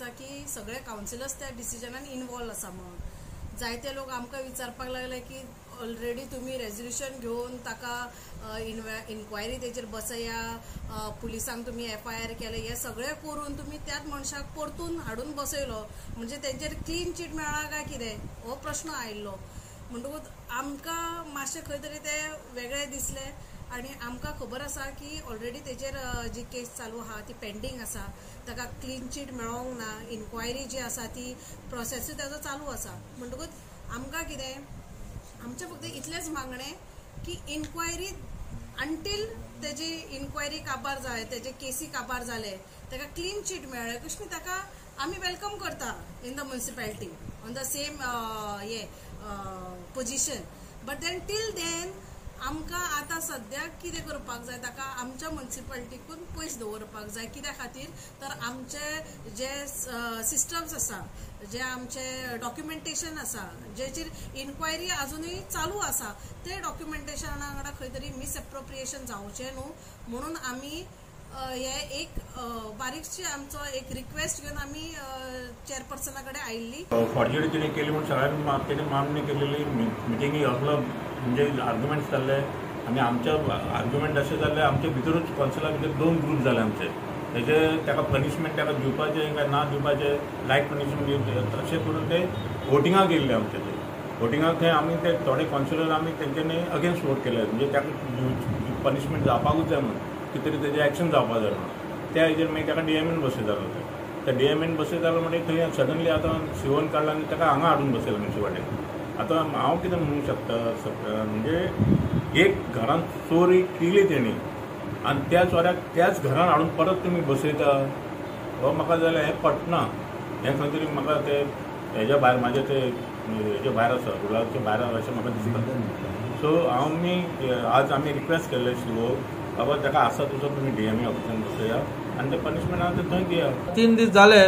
आसा की सगळे कावन्सिलर्स त्या डिसिजनान इनवॉल्व आसा म्हणून जायते लोक आमकां विचारपाक लागले की ऑलरेडी तुम्ही रेजोल्युशन घेवन ताका इन्क्वायरी तेचेर बसया, पुलिसांक तुम्ही FIR केले, हे सगळे करून तुम्ही त्याच मनशाक परतून हाडून बसयलो म्हणजे तेंचेर क्लीन चीट मेळ्ळा काय कितें हो प्रश्न आयिल्लो. म्हणटकूच आमकां मातशें खंय तरी ते वेगळे दिसले आणि आमकां खबर आसा की ऑलरेडी तेचेर जी केस चालू आहा ती पेंडींग आसा, ताका क्लीन चीट मेळोंक ना, इन्क्वायरी जी आसा ती प्रोसेसूय ताजो चालू आसा. म्हणटकूच आमकां कितें आमचें फक्त इतलेंच मागणें की इन्क्वायरी अंटील तेजी इन्क्वायरी काबार जाय, तेजे केसी काबार जाले, ताका क्लीन चीट मेळ्ळे कशें ताका आमी वेलकम करता in the municipality on the same position. But then till then आमकां आतां सद्याक कितें करपाक जाय, ताका आमच्या म्युनिसिपॅलिटीकून पयस दवरपाक जाय. कित्या खातीर तर आमचे जे सिस्टम्स आसा, जे आमचे डॉक्युमेंटेशन आसा, जेचेर इन्क्वायरी अजुनूय चालू आसा, ते डॉक्युमेंटेशना वांगडा खंय तरी मिसएप्रोप्रिएशन जावचें न्हू म्हणून आमी हे एक बारीकशी आमचो एक रिक्वेस्ट घेवन आमी चेअरपर्सना कडेन आयिल्ली. फॉर्जरी तिने केली म्हणून सगळ्यांनी तिने मागणी केलेली. मिटिंगी असलो म्हणजे आर्ग्युमेंट्स जाल्ले आनी आमचे आर्ग्युमेंट अशें जाल्ले आमचे भितरूच कौन्सिला भितर 2 ग्रुप जाले आमचे. तेजे ताका पनिशमेंट ताका दिवपाचें काय ना दिवपाचें, लायट पनिशमेंट दिवचें अशें करून ते वोटिंगाक येयल्ले आमचे. ते वोटिंगाक थंय आमी ते थोडे कौन्सिलर आमी तेंच्यांनी अगेन्स्ट वोट केले म्हणजे ताका पनिशमेंट जावपाकूच जाय म्हणून कितें तरी तेजें एक्शन जावपाक जाय म्हणून. त्या हेजेर मागीर ताका DMN बसयतालो. त्या DMN बसयतालो म्हणजे थंय सडनली आतां शिवोन काडला आनी ताका हांगा हाडून बसयलो म्युनिसिपालिटीन. आतां हांव कितें म्हणूंक शकता म्हणजे एक घरांत चोरी केली तेणी आनी त्या चोऱ्याक त्याच घरान हाडून परत तुमी बसयता हो म्हाका जाल्यार हें पटना. हें खंय तरी म्हाका ते हेज्या भायर म्हाजे ते हेजे भायर आसा, रुलाचे भायर अशें म्हाका दिसता. सो आज आमी रिक्वेस्ट केल्ले शिवो बाबा ताका आसा तसो तुमी DMA ऑफिसान बसया आनी ते पनिशमेंट आसा ते थंय दिया. 3 दीस जाले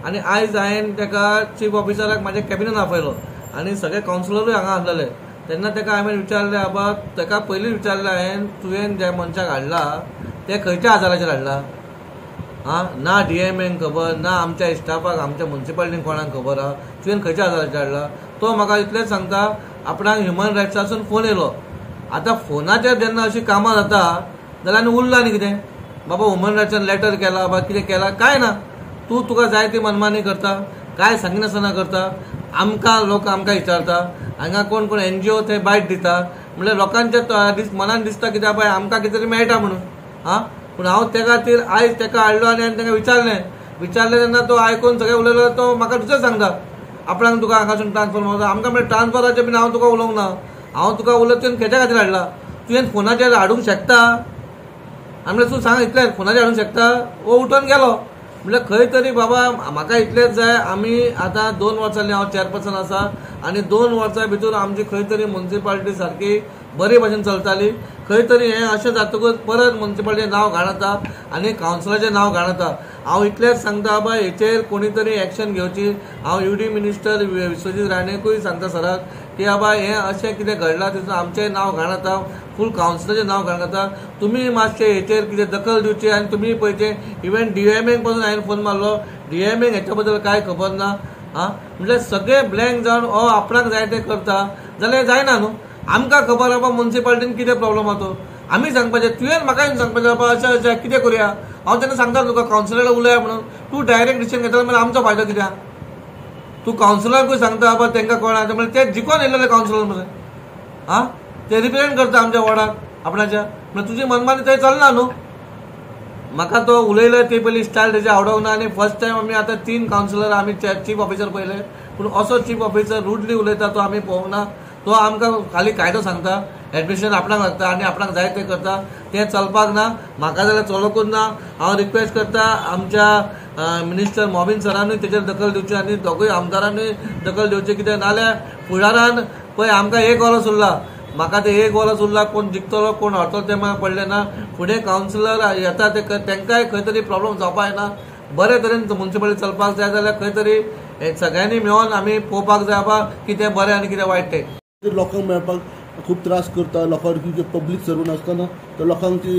आनी आयज हांवें ताका चीफ ऑफिसराक म्हाज्या कॅबिनान आपयलो आनी सगळे कावन्सिलरूय हांगा आसलेले. तेन्ना ताका हांवें विचारलें बाबा ताका पयलीं विचारलें हांवें तुवें ज्या मनशाक हाडला ते खंयच्या आजाराचेर हाडला. ना DMAक खबर ना आमच्या स्टाफाक आमच्या म्युनिसिपालिटीन कोणाक खबर आहा तुवें खंयच्या आजाराचेर हाडला. तो म्हाका इतलेंच सांगता आपणाक ह्युमन रायट्सासून फोन येयलो. आतां फोनाचेर जेन्ना अशीं कामां जाता जाल्यार आनी उरलां न्ही कितें बाबा ह्युमन रायट्सान लेटर केला बा कितें केला काय ना. तुका जाय ती मनमानी करता, काय सांगिनासतना करता. लोक आमकां विचारता हांगा कोण कोण NGO थंय बायट दिता म्हणल्यार लोकांच्या मनान दिसता कित्याक बाय आमकां कितें तरी मेळटा म्हणून. पूण हांव त्या खातीर आयज ताका हाडलो आनी हांवें ताका विचारलें तेन्ना तो आयकून सगळें उलयलो. तो म्हाका दुसरें सांगता आपणाक तुका हांगासून ट्रान्सफर मारता. आमकां म्हणजे ट्रान्सफराचें बीन हांव तुका उलोवंक ना. हांव तुका उलयता तुवें खेच्या खातीर हाडला. तुवें फोनाचेर हाडूंक शकता आमले तूं सांग इतलें फोनाचेर हाडूंक शकता. वो उठोन गेलो म्हणल्यार खंय तरी बाबा म्हाका इतलेंच जाय. आमी आतां 2 वर्सांनी हांव चेअरपर्सन आसा आनी 2 वर्सां भितर आमची खंय तरी म्युनिसिपालिटी सारकी बरे भाशेन चलताली. खंय तरी हें अशें जातकूच परत म्युनिसिपालिटीचें नांव घाणता आनी कावन्सिलाचें नांव घाणता. हांव इतलेंच सांगता बाबा हेचेर कोणी तरी एक्शन घेवची. हांव UD मिनिस्टर विश्वजीत राणेकूय सांगता सराक की बाबा हें अशें कितें घडलां तितून आमचें नांव घाणता, फूल कावन्सिलाचें नांव घाणता. तुमी मातशें हेचेर कितें दखल दिवची आनी तुमी पळयचें. इवन DMAक पासून हांवें फोन मारलो. DMAक हेच्या बद्दल कांय खबर ना. म्हणल्यार सगळे ब्लँक जावन हो आपणाक जाय तें करता जाल्यार जायना न्हू. आमकां खबर आहा म्युनिसिपालिटीन कितें प्रॉब्लम आहा तो आमी सांगपाचें. तुवें म्हाका सांगपाचें बाबा अशें अशें कितें करुया. हांव तेन्ना सांगता तुका कावन्सिलराक उलया म्हणून. तूं डायरेक्ट डिसिजन घेता जाल्यार आमचो फायदो कित्याक. तूं कावन्सिलराकूय सांगता बाबा तांकां कळना म्हणजे ते जिखोन येयलेले कावन्सिलर मरे ते रिप्रेझेंट करता आमच्या वॉर्डाक आपणाच्या. म्हणजे तुजी मनमानी थंय चलना न्हू. म्हाका तो उलयलो ती पयली स्टायल तेजे आवडोंक ना आनी फर्स्ट टायम आमी आतां 3 कावन्सिलर आमी चीफ ऑफिसर पयले पूण असो चीफ ऑफिसर रुडली उलयता तो आमी पळोवंक ना. तो आमकां खाली कायदो सांगता, एडमिशन आपणाक लागता आनी आपणाक जाय तें करता. तें चलपाक ना. म्हाका जाल्यार चलोकूच ना. हांव रिक्वेस्ट करता आमच्या मिनिस्टर मॉबिन सरानूय तेजेर दखल दिवची आनी दोगूय आमदारांनूय दखल दिवची. कित्याक नाल्यार फुडारान पळय आमकां 1 वर्स उरला. म्हाका ते 1 वर्स उरला. कोण जिखतलो कोण हरतलो तें म्हाका पडलें ना. फुडें कावन्सिलर येता ते तांकांय खंय तरी प्रॉब्लम जावपाक येना. बरे तरेन म्युनिसिपालिटी चलपाक जाय जाल्यार खंय तरी सगळ्यांनी मेळोन आमी पळोवपाक जाय बाबा कितें बरें आनी कितें वायट तें. लोकांक मेळपाक खूब त्रास करता. लोकांक पब्लीक सर्वंट आसतना तर लोकांक ती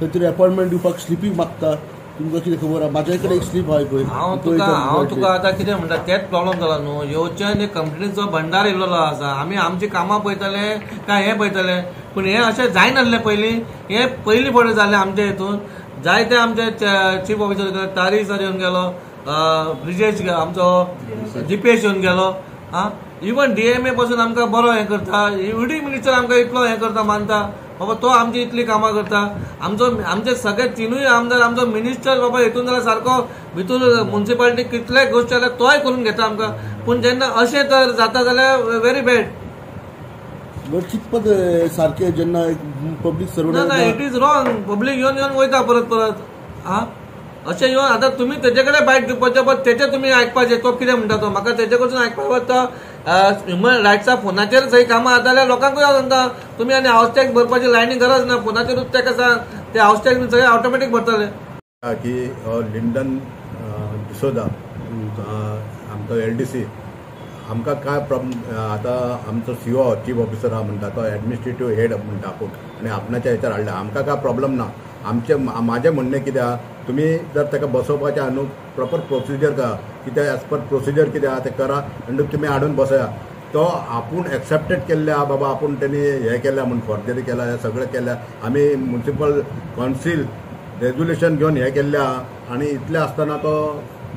खंय तरी अपॉयंटमेंट दिवपाक स्लिपी मागता. तुमकां कितें खबर आहा म्हाज्या कडेन एक स्लीप आहा पळय हांव तुका आतां कितें म्हणटा तेच प्रॉब्लम जाला न्हू. येवच्यान कंपनीचो भंडार येयल्लो आसा. आमी आमची कामां पळयतले काय हें पळयतले, पूण हें अशें जायनासलें पयलीं. हें पयलीं फडें जालें आमच्या हितून. जायते आमचे चीफ ऑफिसर तारी सर येवन गेलो, ब्रिजेश आमचो जीपीएस येवन गेलो. इवन डीएमए पासून आमकां बरो हें करता. ईडी मिनिस्टर आमकां इतलो हें करता मानता बाबा तो आमची इतली कामां करता. आमचे सगळे तिनूय आमदार आमचो मिनिस्टर बाबा हितून जाल्यार सारको भितून म्युन्सिपालिटी कितलेय गोश्टी जाल्यार तोय करून घेता आमकां. पूण जेन्ना अशें तर जाता जाल्यार व्हेरी बॅड. बट कितपत सारकें जेन्ना पब्लीक सर्वंट ना इट इज रॉंग. पब्लीक येवन वयता परत. अशें येवन आतां तुमी तेजे कडेन बायट घेवपाचें बट तेचे तुमी आयकपाचें. तो कितें म्हणटा तो म्हाका तेजे कडसून आयकपाक तो ह्युमन रायट्सा फोनाचेर सगळीं कामां जाता जाल्यार लोकांकूय सांगता तुमी आनी हावस टॅक्स भरपाची लायनी गरज ना. फोनाचेरूच ताका सांग ते हावस टॅक्स सगळे ऑटोमॅटीक भरतले. की लिंडन डिसोजा आमचो LDC आमकां काय प्रॉब्लेम आतां आमचो CEO चीफ ऑफिसर आहा म्हणटा तो एडमिनिस्ट्रेटिव्ह हेड म्हणटा आपूण आनी आपणाच्या हेचेर हाडला. आमकां काय प्रॉब्लेम ना. म्हाजें म्हणणें कितें आहा तुमी जर ताका बसोवपाचें आहा न्हू प्रॉपर प्रोसिजर करा. कितें एज पर प्रोसिजर कितें आहा तें करा आनी तुमी हाडून बसया. तो आपूण एक्सेप्टेड केल्ले आहा बाबा आपूण तेणी हें केल्या म्हणून फॉर्जरी केल्या हें सगळें केल्या. आमी म्युन्सिपल कावन्सील रेजोल्युशन घेवन हें केल्लें आहा आनी इतलें आसतना तो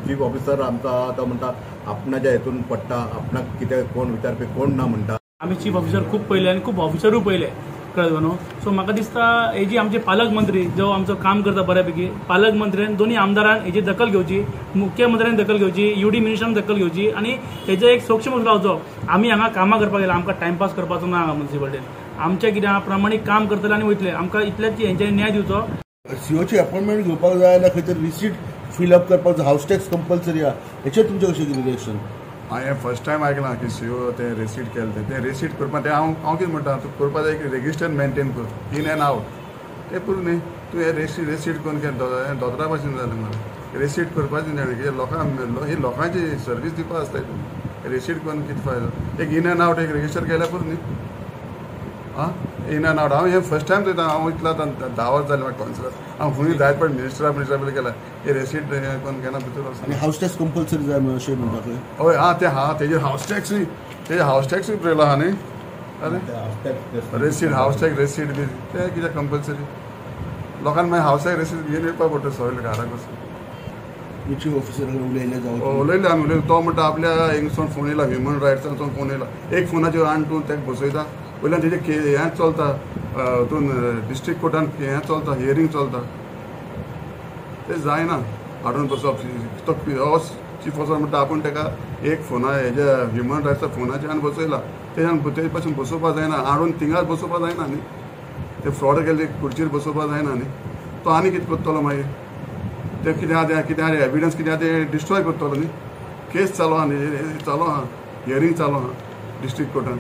चीफ ऑफिसर आमचो आहा तो म्हणटा आपणाच्या हेतून पडटा आपणाक कितें कोण विचारपी कोण ना म्हणटा. आमी चीफ ऑफिसर खूब पयले आनी खूब ऑफिसरूय पयले कळ्ळें न्हू. सो म्हाका दिसता हेजी आमचे पालक मंत्री जो आमचो काम करता बऱ्यापैकी पालक मंत्र्यान दोन्ही आमदारान हेजी दखल घेवची, मुख्यमंत्र्यान दखल घेवची, UD मिनिस्टरान दखल घेवची आनी हेजो एक सूक्ष्म रावचो. आमी हांगा कामां करपाक गेला आमकां टायमपास करपाचो ना हांगा म्युन्सिपालिटीन. आमचें कितें आहा प्रामाणीक काम करतले आनी वयतले. आमकां इतलेच हेंच्यानी न्याय दिवचो. COची अपॉइंटमेंट घेवपाक जाय जाल्यार खंय तरी रिसीट फिलअप करपाक जाय. हावस टॅक्स कंपल्सरी आहा. हेचेर तुमचें कशें कितें रिएक्शन? हांवें फर्स्ट टायम आयकलां की CO ते रेसीट केलें तें रेसीट करपा तें हांव कितें म्हणटा तूं करपा जाय एक रेजिस्टर मेंटेन कर इन एंड आवट तें पुरो न्ही. तूं हें रेसीट करून केलें दोतोरा भाशेन जालें मरे. रेसीट करपाचें न्ही लोकांक ही लोकांची सर्वीस दिवपा आसता हितून. रेसीट करून कितें फायदो. एक इन एंड आवट एक रेजिस्टर केल्यार पुरो न्ही. इन एंड आवट हांव हें फर्स्ट टायम चोयता. हांव इतलो 10 वर्स जालें म्हाका कावन्सिलर. हांव खंय जायत पड मिनिस्टरा बी केला हे रेसीट करून केन्ना भितर वचना. आनी हावस टॅक्स कंपल्सरी जाय म्हणून अशें म्हणटा खंय. हय तें तेजेर हावस टॅक्सूय पळयलो आहा न्ही. अरे रेसीट हावस टॅक्स रेसीट बी तें कितें कंपल्सरी. लोकांक मागीर हावस टॅक्स रेसीट घेवन येवपा पडटा सगळे घराक वचून. चीफ ऑफिसर उलयले जावं उलयले आमी उलयले. तो म्हणटा आपल्या हिंगसून फोन येयला ह्युमन रायट्साचो फोन येयला. एक फोनाचेर तूं ताका बसयता वयल्यान तेजें हें चलता हातून डिस्ट्रिक्ट कोर्टान हें चलता हियरींग चलता. तें जायना हाडून बसप. तो चीफ ऑफिसर म्हणटा आपूण ताका एक फोना हेज्या ह्युमन रायट्सा फोनाचेर आनी बसयला तेजे पासून बसोवपा जायना. हाडून थिंगार बसोवपा जायना न्ही. ते फ्रॉड केल्ले खुर्चीर बसोवपा जायना न्ही. तो आनी कितें करतलो मागीर. ते कितें आहा एविडन्स कितें आहा तें डिस्ट्रॉय करतलो न्ही. केस चालू आहा न्ही चालू आहा हियरींग चालू आहा डिस्ट्रिक्ट कोर्टान.